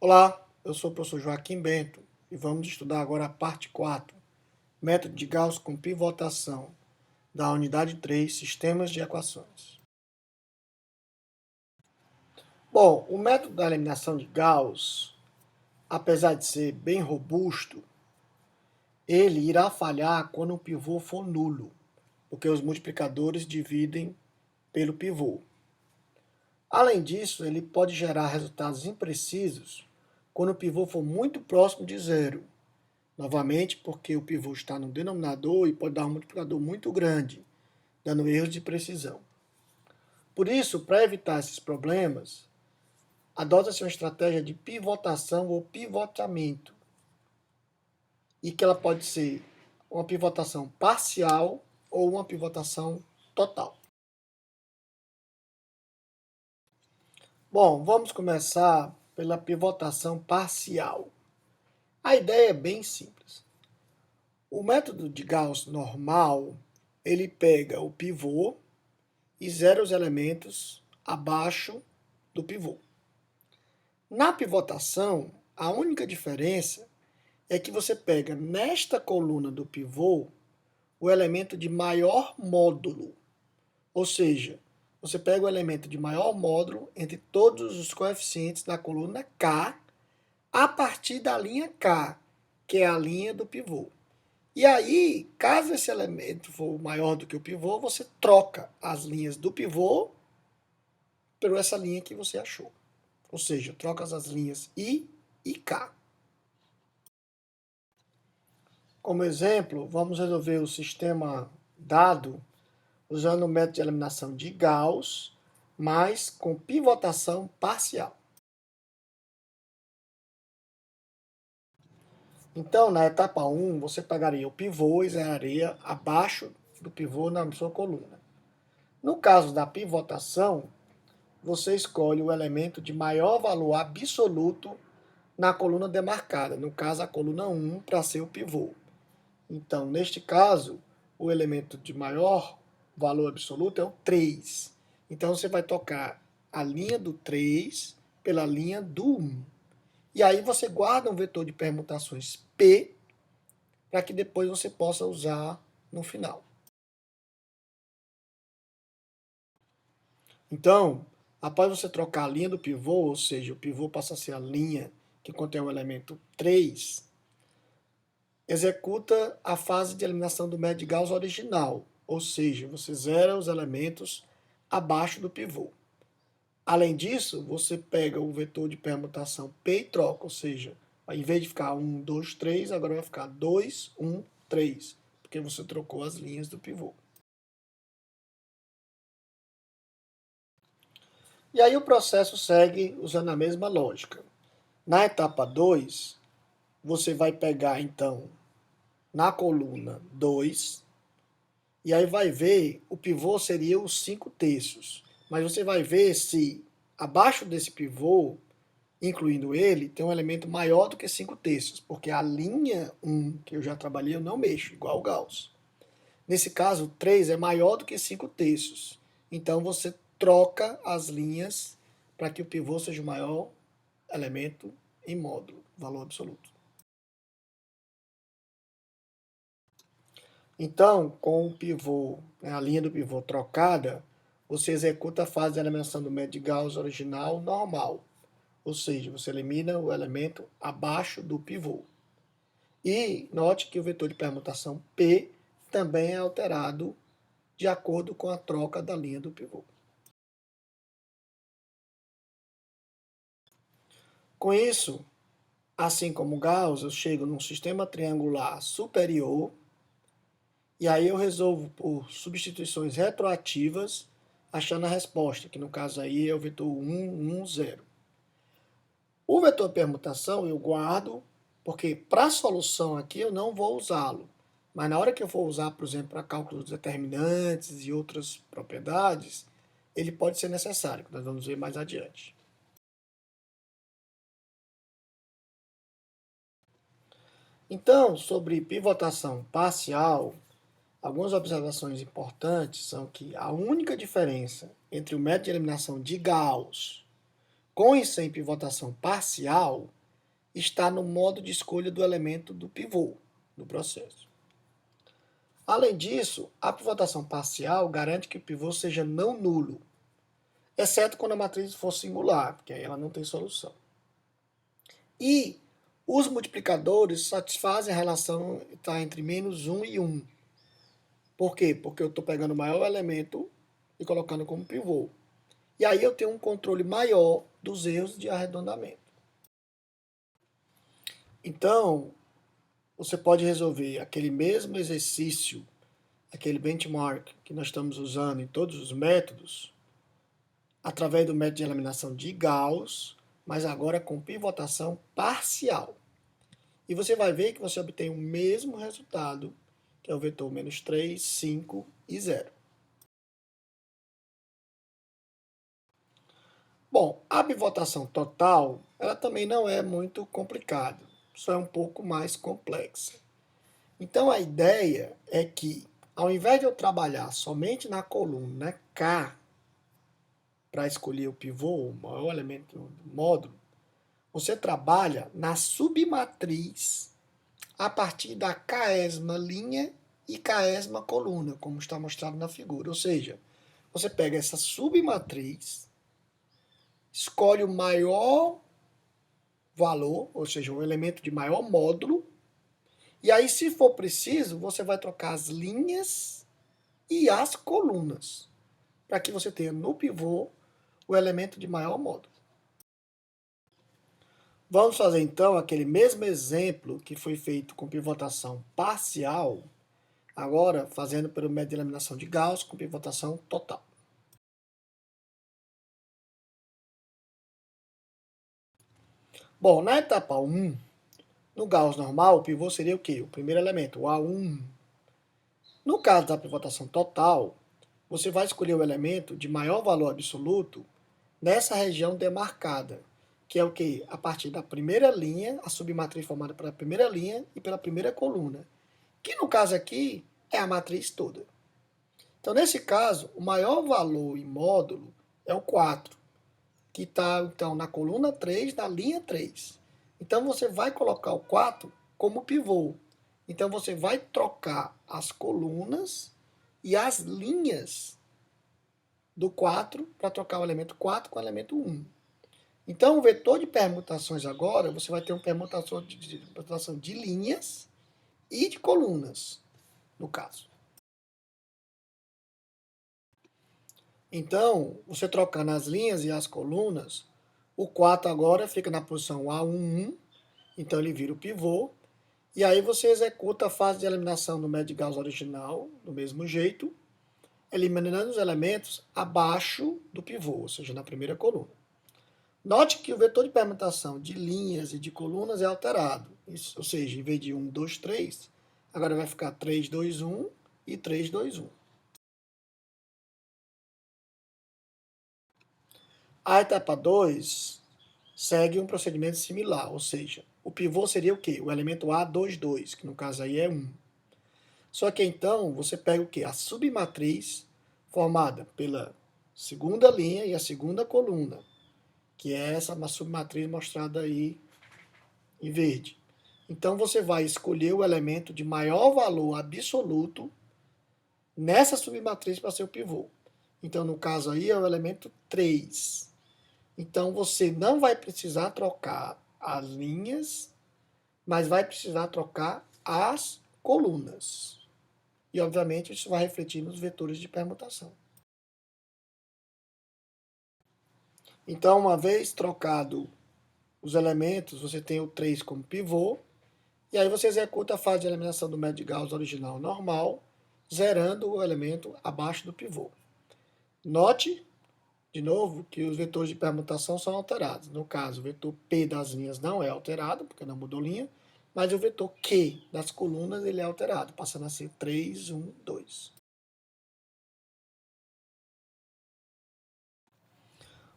Olá, eu sou o professor Joaquim Bento e vamos estudar agora a parte 4, método de Gauss com pivotação, da unidade 3, sistemas de equações. Bom, o método da eliminação de Gauss, apesar de ser bem robusto, ele irá falhar quando o pivô for nulo, porque os multiplicadores dividem pelo pivô. Além disso, ele pode gerar resultados imprecisos quando o pivô for muito próximo de zero. Novamente, porque o pivô está no denominador e pode dar um multiplicador muito grande, dando erros de precisão. Por isso, para evitar esses problemas, adota-se uma estratégia de pivotação ou pivotamento, e que ela pode ser uma pivotação parcial ou uma pivotação total. Bom, vamos começar pela pivotação parcial. A ideia é bem simples. O método de Gauss normal, ele pega o pivô e zera os elementos abaixo do pivô. Na pivotação, a única diferença é que você pega nesta coluna do pivô o elemento de maior módulo, ou seja, você pega o elemento de maior módulo entre todos os coeficientes da coluna K a partir da linha K, que é a linha do pivô. E aí, caso esse elemento for maior do que o pivô, você troca as linhas do pivô por essa linha que você achou. Ou seja, troca as linhas I e K. Como exemplo, vamos resolver o sistema dado usando o método de eliminação de Gauss, mas com pivotação parcial. Então, na etapa 1, você pegaria o pivô e zeraria abaixo do pivô na sua coluna. No caso da pivotação, você escolhe o elemento de maior valor absoluto na coluna demarcada, no caso a coluna 1, para ser o pivô. Então, neste caso, o elemento de maior valor absoluto é o 3. Então, você vai tocar a linha do 3 pela linha do 1. E aí você guarda um vetor de permutações P para que depois você possa usar no final. Então, após você trocar a linha do pivô, ou seja, o pivô passa a ser a linha que contém o elemento 3, executa a fase de eliminação do método de Gauss original, ou seja, você zera os elementos abaixo do pivô. Além disso, você pega o vetor de permutação P e troca, ou seja, em vez de ficar 1, 2, 3, agora vai ficar 2, 1, 3, porque você trocou as linhas do pivô. E aí o processo segue usando a mesma lógica. Na etapa 2, você vai pegar, então, na coluna 2, e aí vai ver, o pivô seria os 5/3. Mas você vai ver se abaixo desse pivô, incluindo ele, tem um elemento maior do que 5/3, porque a linha 1, que eu já trabalhei, eu não mexo, igual o Gauss. Nesse caso, 3 é maior do que 5/3. Então você troca as linhas para que o pivô seja o maior elemento em módulo, valor absoluto. Então, com o pivô, a linha do pivô trocada, você executa a fase de eliminação do método de Gauss original normal. Ou seja, você elimina o elemento abaixo do pivô. E note que o vetor de permutação P também é alterado de acordo com a troca da linha do pivô. Com isso, assim como Gauss, eu chego num sistema triangular superior, e aí eu resolvo por substituições retroativas, achando a resposta, que no caso aí é o vetor 1, 1, 0. O vetor permutação eu guardo, porque para a solução aqui eu não vou usá-lo. Mas na hora que eu for usar, por exemplo, para cálculo dos determinantes e outras propriedades, ele pode ser necessário, que nós vamos ver mais adiante. Então, sobre pivotação parcial, algumas observações importantes são que a única diferença entre o método de eliminação de Gauss com e sem pivotação parcial está no modo de escolha do elemento do pivô do processo. Além disso, a pivotação parcial garante que o pivô seja não nulo, exceto quando a matriz for singular, porque aí ela não tem solução. E os multiplicadores satisfazem a relação que está entre -1 e 1. Por quê? Porque eu estou pegando o maior elemento e colocando como pivô. E aí eu tenho um controle maior dos erros de arredondamento. Então, você pode resolver aquele mesmo exercício, aquele benchmark que nós estamos usando em todos os métodos, através do método de eliminação de Gauss, mas agora com pivotação parcial. E você vai ver que você obtém o mesmo resultado, que é o vetor -3, 5 e 0. Bom, a pivotação total, ela também não é muito complicada, só é um pouco mais complexa. Então a ideia é que, ao invés de eu trabalhar somente na coluna K, para escolher o pivô, o maior elemento do módulo, você trabalha na submatriz a partir da késima linha e késima coluna, como está mostrado na figura. Ou seja, você pega essa submatriz, escolhe o maior valor, ou seja, o elemento de maior módulo, e aí, se for preciso, você vai trocar as linhas e as colunas, para que você tenha no pivô o elemento de maior módulo. Vamos fazer então aquele mesmo exemplo que foi feito com pivotação parcial, agora fazendo pelo método de eliminação de Gauss com pivotação total. Bom, na etapa 1, no Gauss normal, o pivô seria o quê? O primeiro elemento, o A1. No caso da pivotação total, você vai escolher o elemento de maior valor absoluto nessa região demarcada, que é o que? A partir da primeira linha, a submatriz formada pela primeira linha e pela primeira coluna, que no caso aqui é a matriz toda. Então, nesse caso, o maior valor em módulo é o 4, que está então na coluna 3, na linha 3. Então, você vai colocar o 4 como pivô. Então, você vai trocar as colunas e as linhas do 4 para trocar o elemento 4 com o elemento 1. Então, o vetor de permutações agora, você vai ter uma permutação de linhas e de colunas, no caso. Então, você trocando as linhas e as colunas, o 4 agora fica na posição A11, então ele vira o pivô, e aí você executa a fase de eliminação do método de Gauss original, do mesmo jeito, eliminando os elementos abaixo do pivô, ou seja, na primeira coluna. Note que o vetor de permutação de linhas e de colunas é alterado. Isso, ou seja, em vez de 1, 2, 3, agora vai ficar 3, 2, 1 e 3, 2, 1. A etapa 2 segue um procedimento similar, ou seja, o pivô seria o quê? O elemento A22, que no caso aí é 1. Só que então você pega o quê? A submatriz formada pela segunda linha e a segunda coluna, que é essa submatriz mostrada aí em verde. Então você vai escolher o elemento de maior valor absoluto nessa submatriz para ser o pivô. Então no caso aí é o elemento 3. Então você não vai precisar trocar as linhas, mas vai precisar trocar as colunas. E obviamente isso vai refletir nos vetores de permutação. Então, uma vez trocado os elementos, você tem o 3 como pivô, e aí você executa a fase de eliminação do método de Gauss original normal, zerando o elemento abaixo do pivô. Note, de novo, que os vetores de permutação são alterados. No caso, o vetor P das linhas não é alterado, porque não mudou linha, mas o vetor Q das colunas ele é alterado, passando a ser 3, 1, 2.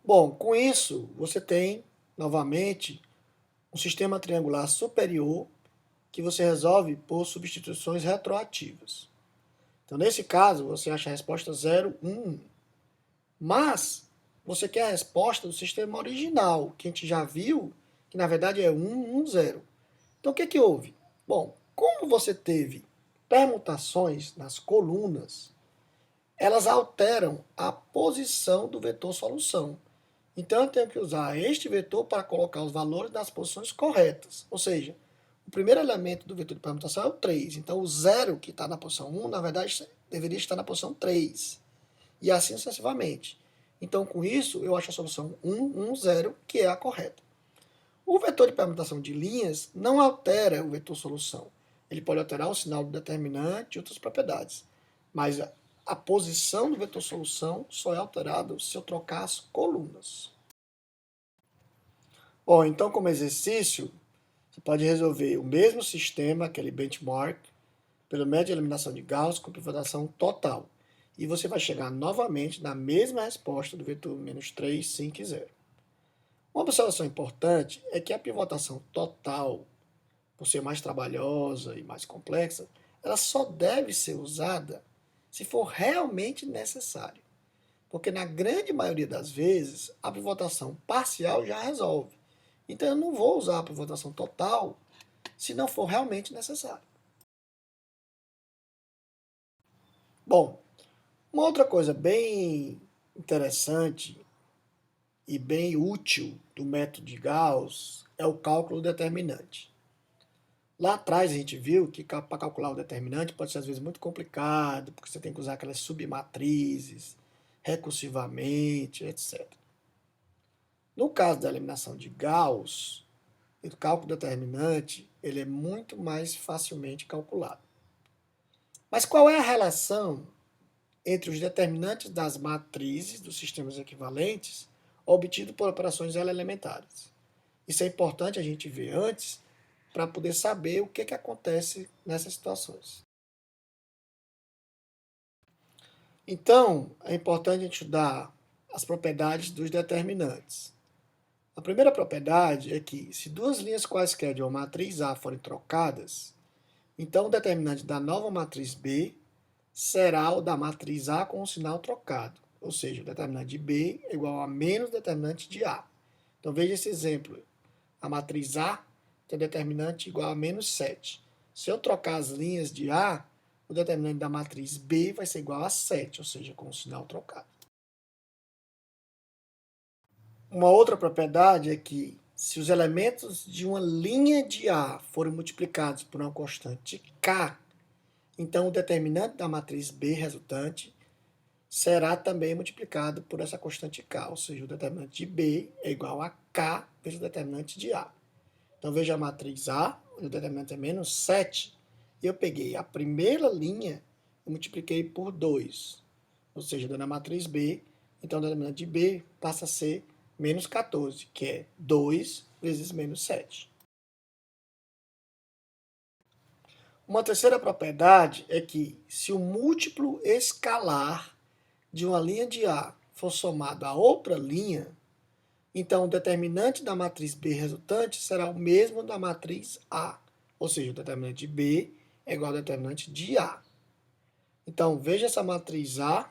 Bom, com isso, você tem, novamente, um sistema triangular superior que você resolve por substituições retroativas. Então, nesse caso, você acha a resposta 0, 1, 1. Mas, você quer a resposta do sistema original, que a gente já viu, que na verdade é 1, 1, 0. Então o que que houve? Bom, como você teve permutações nas colunas, elas alteram a posição do vetor solução. Então eu tenho que usar este vetor para colocar os valores nas posições corretas. Ou seja, o primeiro elemento do vetor de permutação é o 3. Então o 0 que está na posição 1, na verdade, deveria estar na posição 3. E assim sucessivamente. Então com isso, eu acho a solução 1, 1, 0, que é a correta. O vetor de permutação de linhas não altera o vetor solução. Ele pode alterar o sinal do determinante e outras propriedades. Mas a posição do vetor solução só é alterada se eu trocar as colunas. Bom, então como exercício, você pode resolver o mesmo sistema, aquele benchmark, pelo método de eliminação de Gauss com pivotação total. E você vai chegar novamente na mesma resposta do vetor menos 3, 5 e 0. Uma observação importante é que a pivotação total, por ser mais trabalhosa e mais complexa, ela só deve ser usada se for realmente necessário. Porque na grande maioria das vezes, a pivotação parcial já resolve. Então eu não vou usar a pivotação total se não for realmente necessário. Bom, uma outra coisa bem interessante e bem útil do método de Gauss é o cálculo determinante. Lá atrás a gente viu que para calcular o determinante pode ser às vezes muito complicado, porque você tem que usar aquelas submatrizes recursivamente, etc. No caso da eliminação de Gauss, o cálculo determinante ele é muito mais facilmente calculado. Mas qual é a relação entre os determinantes das matrizes dos sistemas equivalentes obtido por operações elementares? Isso é importante a gente ver antes para poder saber o que acontece nessas situações. Então, é importante a gente estudar as propriedades dos determinantes. A primeira propriedade é que, se duas linhas quaisquer de uma matriz A forem trocadas, então o determinante da nova matriz B será o da matriz A com o sinal trocado, ou seja, o determinante de B é igual a menos determinante de A. Então veja esse exemplo. A matriz A tem determinante igual a menos 7. Se eu trocar as linhas de A, o determinante da matriz B vai ser igual a 7, ou seja, com o sinal trocado. Uma outra propriedade é que, se os elementos de uma linha de A forem multiplicados por uma constante K, então o determinante da matriz B resultante será também multiplicado por essa constante K, ou seja, o determinante de B é igual a K vezes o determinante de A. Então veja a matriz A, onde o determinante é menos 7, e eu peguei a primeira linha e multipliquei por 2, ou seja, dando a matriz B, então o determinante de B passa a ser menos 14, que é 2 vezes menos 7. Uma terceira propriedade é que, se o múltiplo escalar de uma linha de A for somado a outra linha, então o determinante da matriz B resultante será o mesmo da matriz A, ou seja, o determinante de B é igual ao determinante de A. Então veja essa matriz A,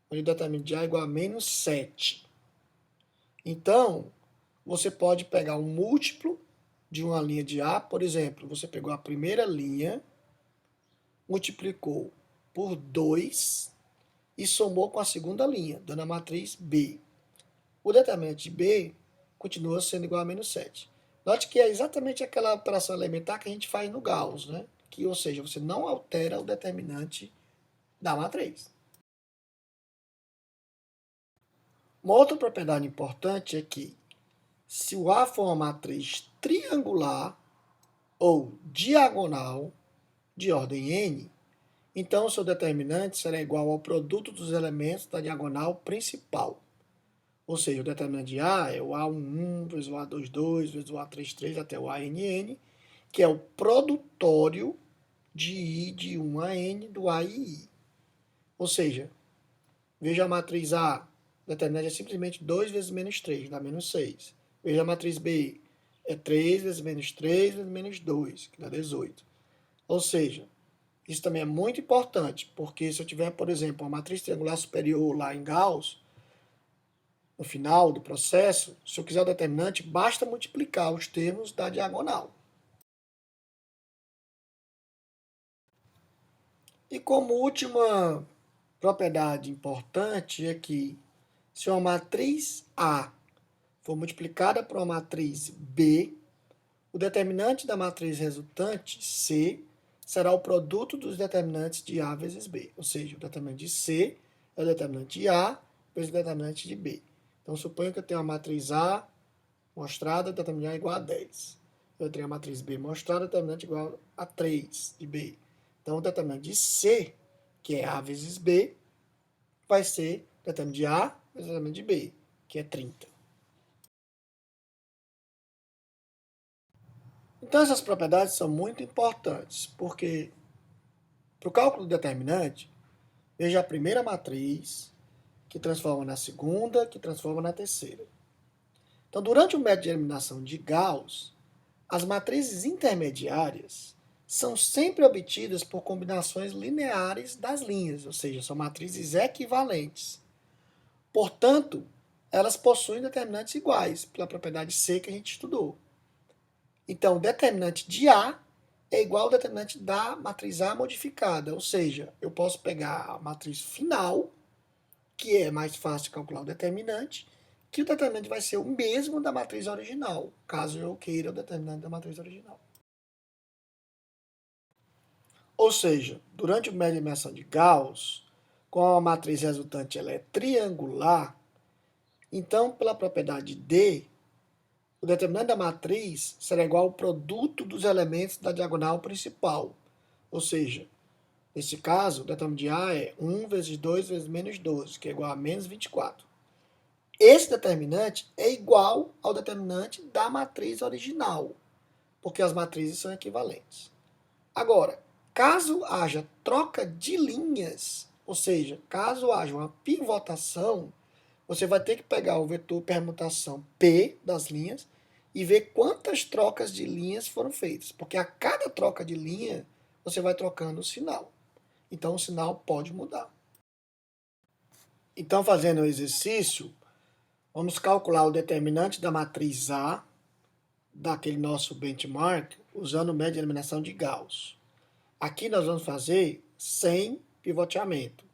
onde o determinante de A é igual a menos 7. Então, você pode pegar um múltiplo de uma linha de A, por exemplo, você pegou a primeira linha, multiplicou por 2 e somou com a segunda linha, dando a matriz B. O determinante de B continua sendo igual a menos 7. Note que é exatamente aquela operação elementar que a gente faz no Gauss, né? Que, ou seja, você não altera o determinante da matriz. Uma outra propriedade importante é que, se o A for uma matriz triangular ou diagonal de ordem n, então o seu determinante será igual ao produto dos elementos da diagonal principal. Ou seja, o determinante de A é o A11 vezes o A22 vezes o A33 até o ANN, que é o produtório de I de 1 a N do A e I. Ou seja, veja a matriz A, o determinante é simplesmente 2 vezes menos 3, dá menos 6. Veja a matriz B, é 3 vezes menos 3 vezes menos 2, que dá 18. Ou seja, isso também é muito importante, porque se eu tiver, por exemplo, uma matriz triangular superior lá em Gauss, no final do processo, se eu quiser o determinante, basta multiplicar os termos da diagonal. E como última propriedade importante é que se uma matriz A for multiplicada por uma matriz B, o determinante da matriz resultante, C, será o produto dos determinantes de A vezes B. Ou seja, o determinante de C é o determinante de A vezes o determinante de B. Então, suponho que eu tenho a matriz A mostrada, o determinante de A igual a 10. Eu tenho a matriz B mostrada, o determinante igual a 3 de B. Então, o determinante de C, que é A vezes B, vai ser o determinante de A vezes o determinante de B, que é 30. Então, essas propriedades são muito importantes, porque para o cálculo do determinante, veja a primeira matriz, que transforma na segunda, que transforma na terceira. Então, durante o método de eliminação de Gauss, as matrizes intermediárias são sempre obtidas por combinações lineares das linhas, ou seja, são matrizes equivalentes. Portanto, elas possuem determinantes iguais, pela propriedade C que a gente estudou. Então, o determinante de A é igual ao determinante da matriz A modificada, ou seja, eu posso pegar a matriz final, que é mais fácil de calcular o determinante, que o determinante vai ser o mesmo da matriz original, caso eu queira o determinante da matriz original. Ou seja, durante o método de eliminação de Gauss, como a matriz resultante ela é triangular, então, pela propriedade D, o determinante da matriz será igual ao produto dos elementos da diagonal principal. Ou seja, nesse caso, o determinante de A é 1 vezes 2 vezes menos 12, que é igual a menos 24. Esse determinante é igual ao determinante da matriz original, porque as matrizes são equivalentes. Agora, caso haja troca de linhas, ou seja, caso haja uma pivotação, você vai ter que pegar o vetor permutação P das linhas e ver quantas trocas de linhas foram feitas, porque a cada troca de linha você vai trocando o sinal. Então o sinal pode mudar. Então, fazendo o exercício, vamos calcular o determinante da matriz A daquele nosso benchmark usando o método de eliminação de Gauss. Aqui nós vamos fazer sem pivoteamento,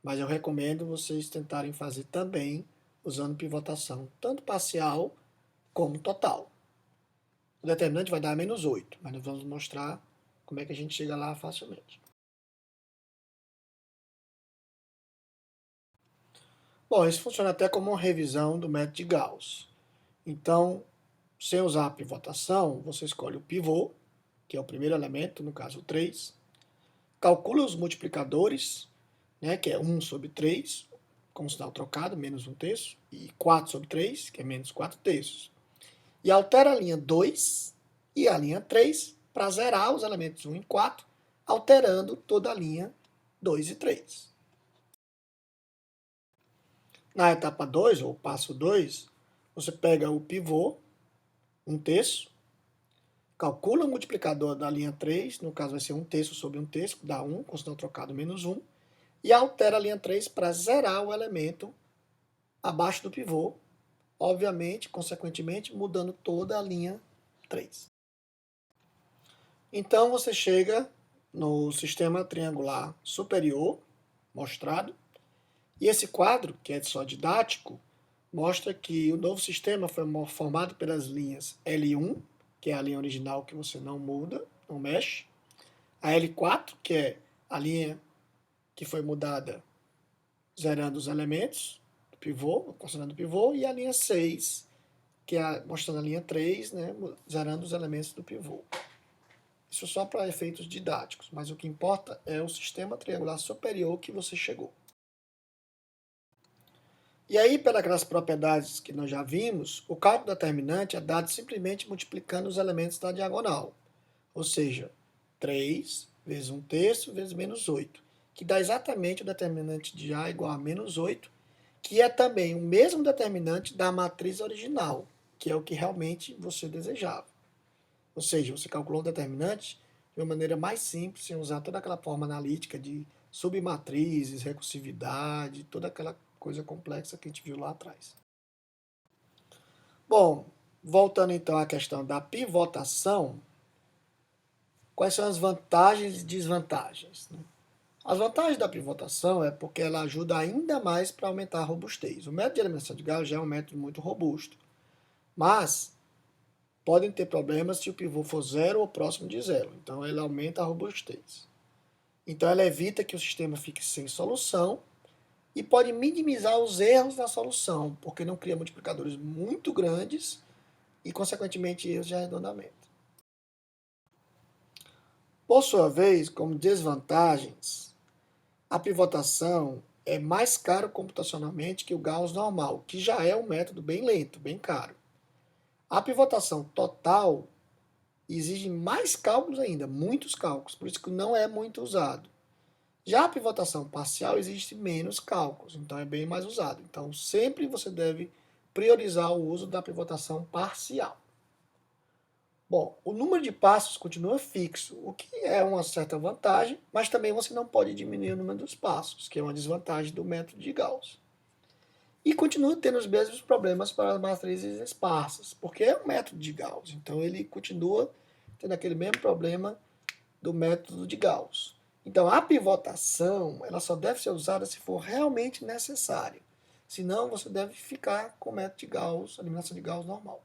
mas eu recomendo vocês tentarem fazer também usando pivotação, tanto parcial como total. O determinante vai dar menos 8, mas nós vamos mostrar como é que a gente chega lá facilmente. Bom, isso funciona até como uma revisão do método de Gauss. Então, sem usar a pivotação, você escolhe o pivô, que é o primeiro elemento, no caso o 3, calcula os multiplicadores, né, que é 1 sobre 3, com o sinal trocado, menos 1 terço, e 4 sobre 3, que é menos 4 terços. E altera a linha 2 e a linha 3 para zerar os elementos 1 e 4, alterando toda a linha 2 e 3. Na etapa 2, ou passo 2, você pega o pivô, 1 terço, calcula o multiplicador da linha 3, no caso vai ser 1 terço sobre 1 terço, dá 1, com o sinal trocado menos 1, e altera a linha 3 para zerar o elemento abaixo do pivô, obviamente, consequentemente, mudando toda a linha 3. Então, você chega no sistema triangular superior, mostrado, e esse quadro, que é só didático, mostra que o novo sistema foi formado pelas linhas L1, que é a linha original que você não muda, não mexe, a L4, que é a linha que foi mudada zerando os elementos do pivô, considerando o pivô, e a linha 6, que é mostrando a linha 3, né, zerando os elementos do pivô. Isso só para efeitos didáticos, mas o que importa é o sistema triangular superior que você chegou. E aí, pelas propriedades que nós já vimos, o cálculo determinante é dado simplesmente multiplicando os elementos da diagonal. Ou seja, 3 vezes 1 terço vezes menos 8, que dá exatamente o determinante de A igual a menos 8, que é também o mesmo determinante da matriz original, que é o que realmente você desejava. Ou seja, você calculou o determinante de uma maneira mais simples, sem usar toda aquela forma analítica de submatrizes, recursividade, toda aquela coisa complexa que a gente viu lá atrás. Bom, voltando então à questão da pivotação, quais são as vantagens e desvantagens, né? As vantagens da pivotação é porque ela ajuda ainda mais para aumentar a robustez. O método de eliminação de Gauss já é um método muito robusto, mas podem ter problemas se o pivô for zero ou próximo de zero. Então, ele aumenta a robustez. Então, ela evita que o sistema fique sem solução e pode minimizar os erros na solução, porque não cria multiplicadores muito grandes e, consequentemente, erros de arredondamento. Por sua vez, como desvantagens, a pivotação é mais caro computacionalmente que o Gauss normal, que já é um método bem lento, bem caro. A pivotação total exige mais cálculos ainda, muitos cálculos, por isso que não é muito usado. Já a pivotação parcial exige menos cálculos, então é bem mais usado. Então sempre você deve priorizar o uso da pivotação parcial. Bom, o número de passos continua fixo, o que é uma certa vantagem, mas também você não pode diminuir o número dos passos, que é uma desvantagem do método de Gauss. E continua tendo os mesmos problemas para as matrizes esparsas, porque é um método de Gauss, então ele continua tendo aquele mesmo problema do método de Gauss. Então a pivotação ela só deve ser usada se for realmente necessário, senão você deve ficar com o método de Gauss, a eliminação de Gauss normal.